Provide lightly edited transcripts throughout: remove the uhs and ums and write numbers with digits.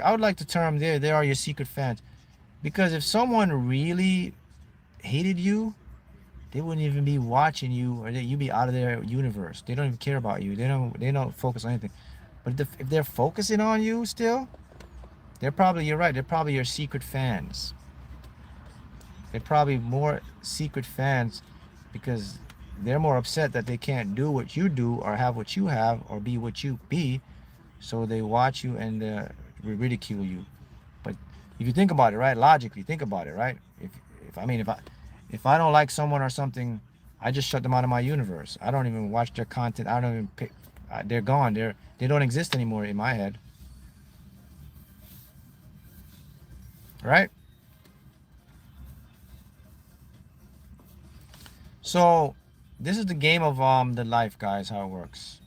I would like to term they are your secret fans, because if someone really hated you, they wouldn't even be watching you, or you'd be out of their universe. They don't even care about you. They don't focus on anything. But if they're focusing on you still, they're probably, you're right, they're probably your secret fans. They're probably more secret fans because they're more upset that they can't do what you do or have what you have or be what you be. So they watch you and ridicule you. But if you think about it, right, logically, think about it, right? If I mean, if I don't like someone or something, I just shut them out of my universe. I don't even watch their content. I don't even pay, they're gone. They don't exist anymore in my head, right? So this is the game of the life, guys. How it works.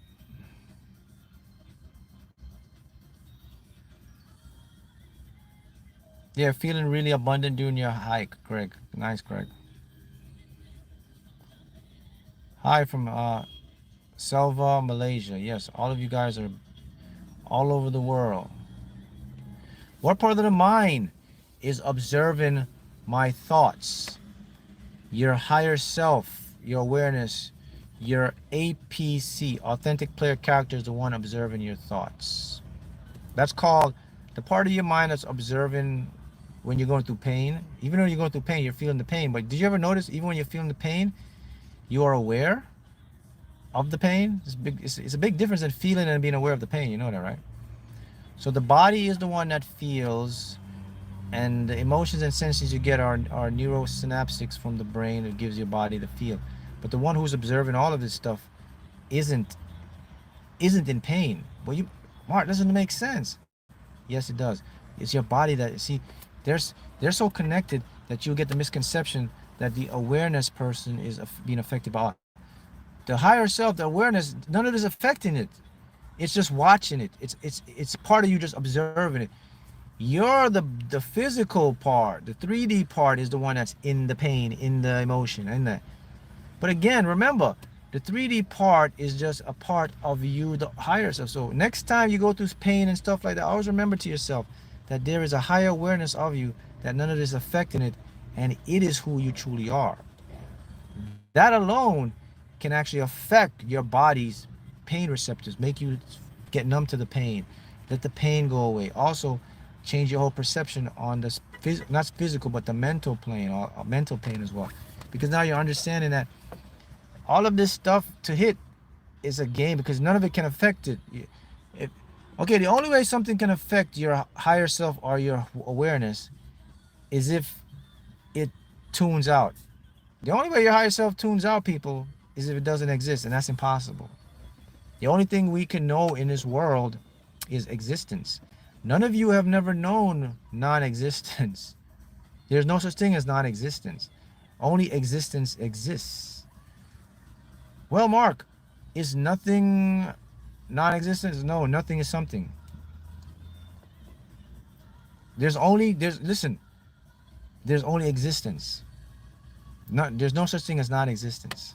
Yeah, feeling really abundant during your hike, Greg. Nice, Greg. Hi from Selva, Malaysia. Yes, all of you guys are all over the world. What part of the mind is observing my thoughts? Your higher self, your awareness, your APC, authentic player character, is the one observing your thoughts. That's called the part of your mind that's observing when you're going through pain. Even though you're going through pain, you're feeling the pain. But did you ever notice, even when you're feeling the pain, you are aware of the pain? It's a big difference in feeling and being aware of the pain. You know that, right? So the body is the one that feels, and the emotions and sensations you get are neurosynaptics from the brain that gives your body the feel. But the one who's observing all of this stuff isn't in pain. Well, Mark, doesn't make sense. Yes, it does. It's your body that, see, they're so connected that you'll get the misconception that the awareness person is being affected by the higher self. The awareness, none of it is affecting it. It's just watching it. It's part of you just observing it. You're the physical part. The 3D part is the one that's in the pain, in the emotion, in that. But again, remember, the 3D part is just a part of you, the higher self. So next time you go through pain and stuff like that, always remember to yourself that there is a higher awareness of you, that none of this is affecting it, and it is who you truly are. That alone can actually affect your body's pain receptors, make you get numb to the pain, let the pain go away. Also, change your whole perception on this, not physical, but the mental plane, or mental pain as well. Because now you're understanding that all of this stuff to hit is a game, because none of it can affect it. Okay, the only way something can affect your higher self or your awareness is if it tunes out. The only way your higher self tunes out, people, is if it doesn't exist, and that's impossible. The only thing we can know in this world is existence. None of you have never known non-existence. There's no such thing as non-existence. Only existence exists. Well, Mark, is nothing non-existence? No, nothing is something. Listen, there's only existence. There's no such thing as non-existence.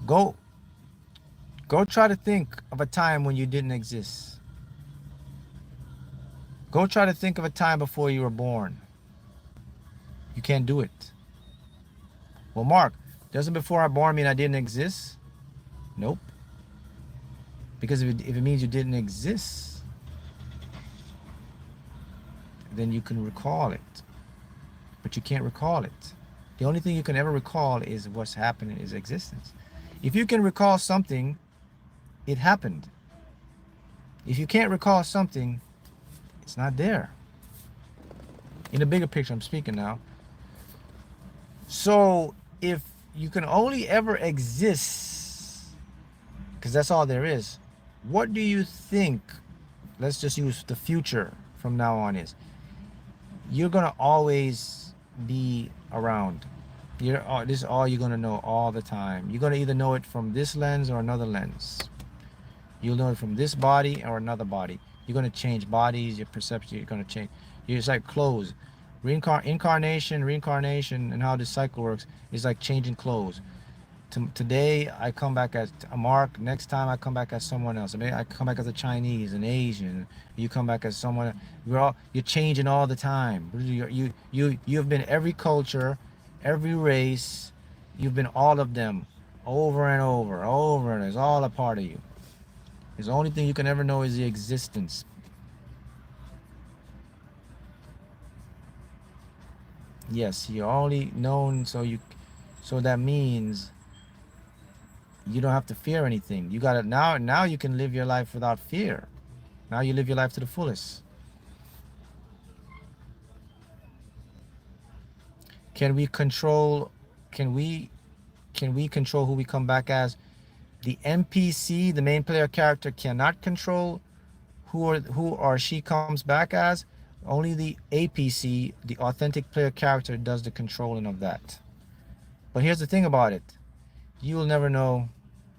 Go try to think of a time when you didn't exist. Go try to think of a time before you were born. You can't do it. Well, Mark, doesn't before I born mean I didn't exist? Nope. Because if it means you didn't exist, then you can recall it. But you can't recall it. The only thing you can ever recall is what's happening, is existence. If you can recall something, it happened. If you can't recall something, it's not there. In the bigger picture, I'm speaking now. So if you can only ever exist, because that's all there is, what do you think, let's just use the future from now on, is you're going to always be around. This is all you're going to know all the time. You're going to either know it from this lens or another lens. You'll know it from this body or another body. You're going to change bodies, your perception, you're going to change. It's like clothes. Incarnation, reincarnation, and how this cycle works is like changing clothes. Today I come back as a Mark. Next time I come back as someone else. I mean, I come back as a Chinese, an Asian. You come back as someone. You're changing all the time. You've been every culture, every race. You've been all of them, over and over, and it's all a part of you. The only thing you can ever know is the existence. Yes, you're only known, so that means you don't have to fear anything. You got it now. Now you can live your life without fear. Now you live your life to the fullest. Can we control? Can we? Can we control who we come back as? The NPC, the main player character, cannot control who or she comes back as. Only the APC, the authentic player character, does the controlling of that. But here's the thing about it: you will never know,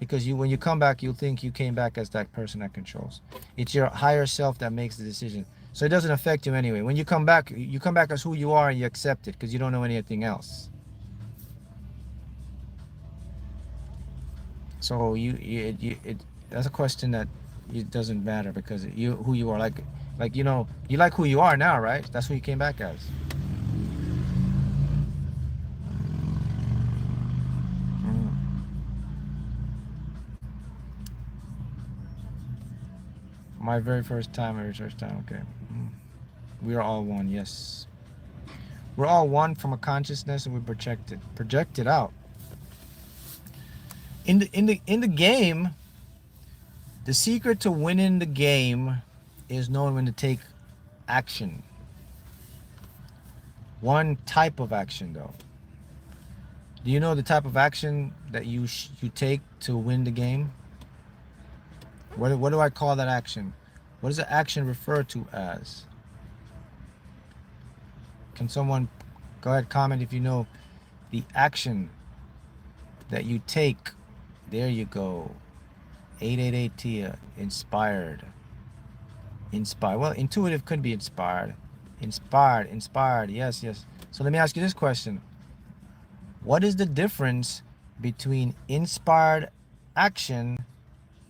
because when you come back, you'll think you came back as that person that controls. It's your higher self that makes the decision, so it doesn't affect you anyway. When you come back as who you are, and you accept it because you don't know anything else. So that's a question that it doesn't matter, because who you are, like you like who you are now, right? That's who you came back as. Mm. My very first time, okay. Mm. We are all one, yes. We're all one from a consciousness, and we project it out. In the game, the secret to winning the game is knowing when to take action. One type of action, though. Do you know the type of action that you take to win the game? What do I call that action? What does the action refer to as? Can someone go ahead, comment if you know the action that you take? There you go. 888 Tia. Inspired. Well, intuitive could be inspired. Inspired. Yes. So let me ask you this question. What is the difference between inspired action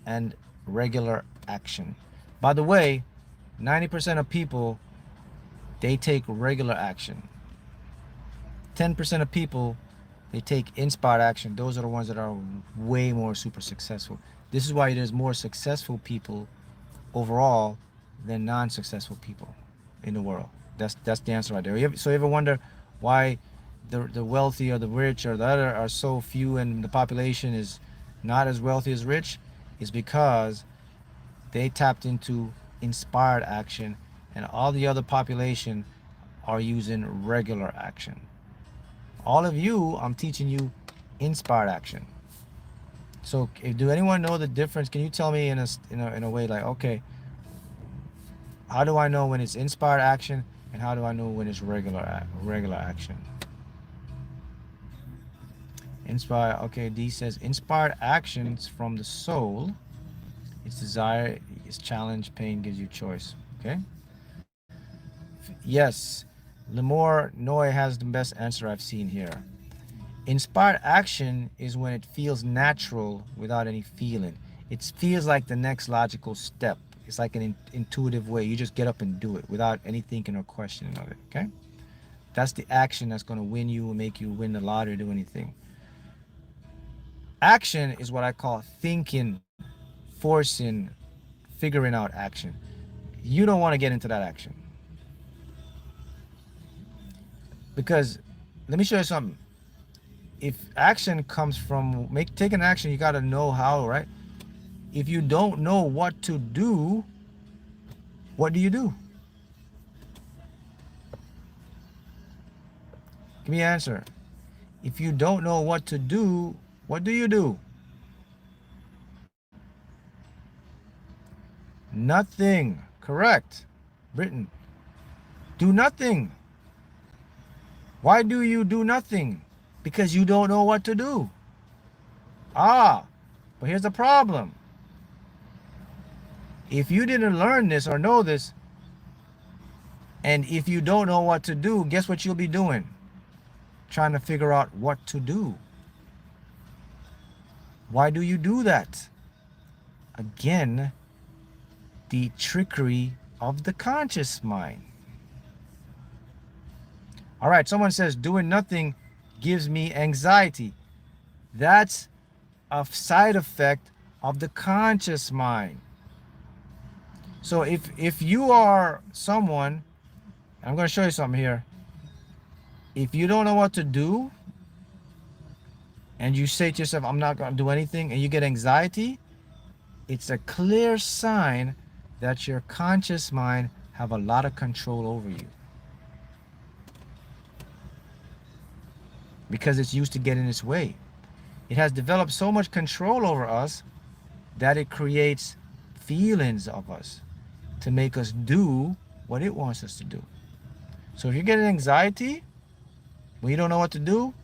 and regular action? By the way, 90% of people, they take regular action. 10% of people, they take inspired action. Those are the ones that are way more super successful. This is why there's more successful people overall than non-successful people in the world. That's the answer right there. So you ever wonder why the wealthy or the rich or the other are so few, and the population is not as wealthy as rich? Is because they tapped into inspired action, and all the other population are using regular action. All of you, I'm teaching you inspired action. So do anyone know the difference? Can you tell me in a way, like, okay, how do I know when it's inspired action, and how do I know when it's regular action? Inspired. Okay, D says inspired actions from the soul. Its desire, its challenge, pain gives you choice. Okay. Yes, Lemore Noy has the best answer I've seen here. Inspired action is when it feels natural without any feeling. It feels like the next logical step. It's like an intuitive way. You just get up and do it without any thinking or questioning of it. Okay? That's the action that's going to win you and make you win the lottery or do anything. Action is what I call thinking, forcing, figuring out action. You don't want to get into that action. Because let me show you something. If action comes from taking action, you got to know how, right? If you don't know what to do, what do you do? Give me an answer. If you don't know what to do, what do you do? Nothing. Correct. Britain. Do nothing. Why do you do nothing? Because you don't know what to do. But here's the problem. If you didn't learn this or know this, and if you don't know what to do, guess what you'll be doing? Trying to figure out what to do. Why do you do that? Again, the trickery of the conscious mind. All right, someone says doing nothing gives me anxiety. That's a side effect of the conscious mind. So if you are someone, I'm going to show you something here. If you don't know what to do and you say to yourself, I'm not going to do anything, and you get anxiety, it's a clear sign that your conscious mind have a lot of control over you. Because it's used to get in its way. It has developed so much control over us that it creates feelings of us to make us do what it wants us to do. So if you're getting anxiety when you don't know what to do,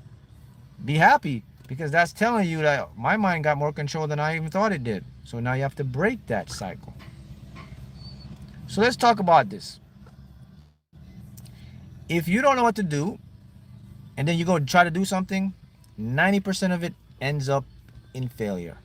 be happy, because that's telling you that my mind got more control than I even thought it did. So now you have to break that cycle. So let's talk about this. If you don't know what to do and then you go try to do something, 90% of it ends up in failure.